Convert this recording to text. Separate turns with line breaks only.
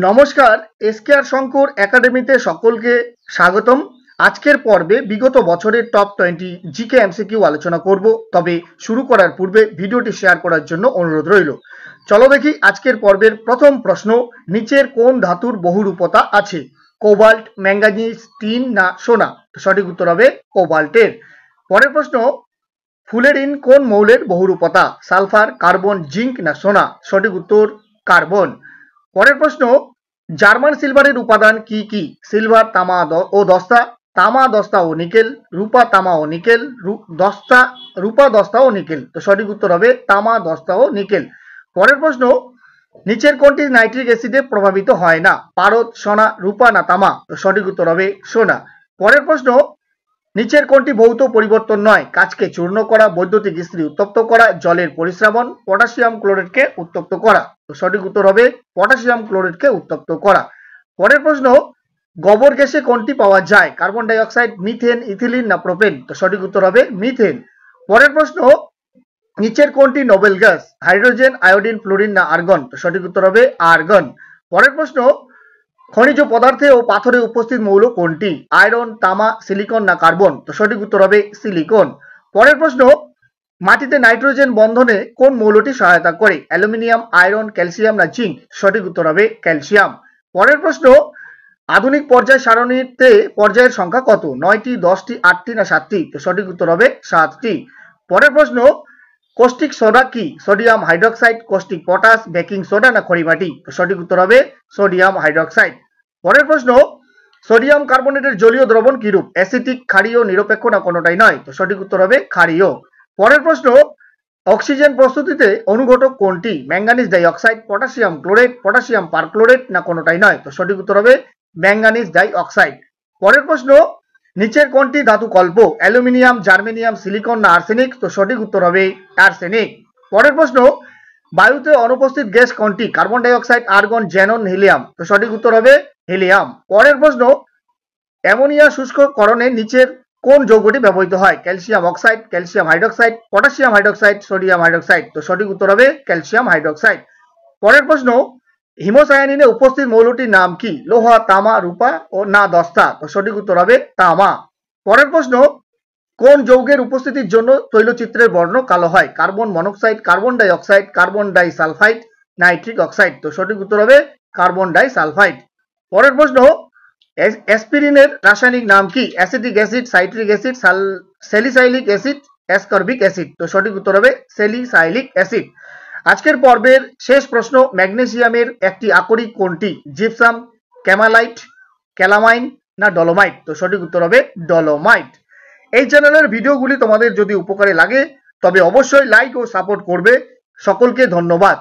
নমস্কার, এসকেআর শঙ্কর একাডেমিতে সকলকে স্বাগতম। আজকের পর্বে বিগত বছরের টপ 20 জিকে এমসিকিউ আলোচনা করব। তবে শুরু করার পূর্বে ভিডিওটি শেয়ার করার জন্য অনুরোধ রইল। চলো দেখি আজকের পর্বের প্রথম প্রশ্ন, নিচের কোন ধাতুর বহুরূপতা আছে? কোবাল্ট, ম্যাঙ্গানিজ, টিন না সোনা? সঠিক উত্তর হবে কোবাল্টের। পরের প্রশ্ন, ফুলেরিন কোন মৌলের বহুরূপতা? সালফার, কার্বন, জিঙ্ক না সোনা? সঠিক উত্তর কার্বন। পরের প্রশ্ন, জার্মান সিলভারের উপাদান কি কি? সিলভার, তামা ও দস্তা, তামা, দস্তা ও নিকেল, রূপা, তামা ও নিকেল, রূপা, দস্তা ও নিকেল। তো সঠিক উত্তর হবে তামা, দস্তা ও নিকেল। পরের প্রশ্ন, নিচের কোনটি নাইট্রিক অ্যাসিডে প্রভাবিত হয় না? পারদ, সোনা, রূপা না তামা? তো সঠিক উত্তর হবে সোনা। পরের প্রশ্ন, নিচের কোনটি ভৌত পরিবর্তন নয়? কাচকে চূর্ণ করা, বৈদ্যুতিক ইস্ত্রি উত্তপ্ত করা, জলের পরিস্রাবন, পটাশিয়াম ক্লোরাইডকে উত্তপ্ত করা? তো সঠিক উত্তর হবে পটাশিয়াম ক্লোরাইডকে উত্তপ্ত করা। পরের প্রশ্ন, গোবর গ্যাসে কোনটি পাওয়া যায়? Carbon die oxide, methane, ethylene না প্রোপেন? তো সঠিক উত্তর হবে মিথেন। পরের প্রশ্ন, নিচের কোনটি Nobel gas? Hydrogen, iodine, fluorine না আর্গন? তো সঠিক উত্তর হবে আর্গন। পরের প্রশ্ন, খনিজ পদার্থে ও পাথরে উপস্থিত মৌল কোনটি? আয়রন, তামা, সিলিকন না কার্বন? তো সঠিক উত্তর হবে সিলিকন। পরের প্রশ্ন, মাটিতে নাইট্রোজেন বন্ধনে কোন মৌলটি সহায়তা করে? অ্যালুমিনিয়াম, আয়রন, ক্যালসিয়াম না জিঙ্ক? সঠিক উত্তর হবে ক্যালসিয়াম। পরের প্রশ্ন, আধুনিক পর্যায় সারণীতে পর্যায়ের সংখ্যা কত? 9টি, 10টি, 8টি না 7টি? তো সঠিক উত্তর হবে 7টি। পরের প্রশ্ন, কস্টিক সোডা কি? Sodium hydroxide, caustic potash, baking soda না খড়িমাটি? তো সঠিক উত্তর হবে সোডিয়াম হাইড্রোক্সাইড। পরের প্রশ্ন, সোডিয়াম কার্বনেটের জলীয় দ্রবণ কিরূপ? অ্যাসিটিক, ক্ষারীয়, নিরপেক্ষ না কোনোটাই নয়? তো সঠিক উত্তর হবে ক্ষারীয়। পরের প্রশ্ন, অক্সিজেন প্রস্তুতিতে অনুঘটক কোনটি? Manganese dioxide, potassium chloride, potassium perchlorate না কোনোটাই নয়? তো সঠিক উত্তর হবে ম্যাঙ্গানিজ ডাই অক্সাইড। পরের প্রশ্ন, নিচের কোনটি ধাতু কল্প? অ্যালুমিনিয়াম, জার্মেনিয়াম, সিলিকন না আর্সেনিক? তো সঠিক উত্তর হবে আর্সেনিক। পরের প্রশ্ন, বায়ুতে অনুপস্থিত গ্যাস কোনটি? Carbon die oxide, argon, Xanon, helium? তো সঠিক উত্তর হবে হিলিয়াম। পরের প্রশ্ন, অ্যামোনিয়া শুষ্ককরণে নিচের কোন যৌগটি ব্যবহৃত হয়? Calcium oxide, calcium hydroxide, potassium hydroxide, sodium hydroxide? তো সঠিক উত্তর হবে ক্যালসিয়াম হাইড্রোক্সাইড। পরের প্রশ্ন, হিমোসায়ানিনে উপস্থিত মৌলটির নাম কি? লোহা, তামা, রূপা ও না দস্তা? তো সঠিক উত্তর হবে তামা। পরের প্রশ্ন, কোন যৌগের উপস্থিতির জন্য তৈলচিত্রের বর্ণ কালো হয়? Carbon monoxide, carbon die oxide, carbon die sulphide, nitric oxide? তো সঠিক উত্তর হবে কার্বন ডাই সালফাইড। পরের প্রশ্ন, অ্যাসপিরিনের রাসায়নিক নাম কি? Acetic acid, citric acid, salicylic acid, ascorbic acid? তো সঠিক উত্তর হবে স্যালিসাইলিক অ্যাসিড। আজকের পর্বের শেষ প্রশ্ন, ম্যাগনেসিয়ামের একটি আকরিক কোনটি? জিপসাম, ক্যামালাইট, ক্যালামাইন না ডলোমাইট? তো সঠিক উত্তর হবে ডলোমাইট। এই চ্যানেলের ভিডিওগুলি তোমাদের যদি উপকারে লাগে তবে অবশ্যই লাইক ও সাপোর্ট করবে। সকলকে ধন্যবাদ।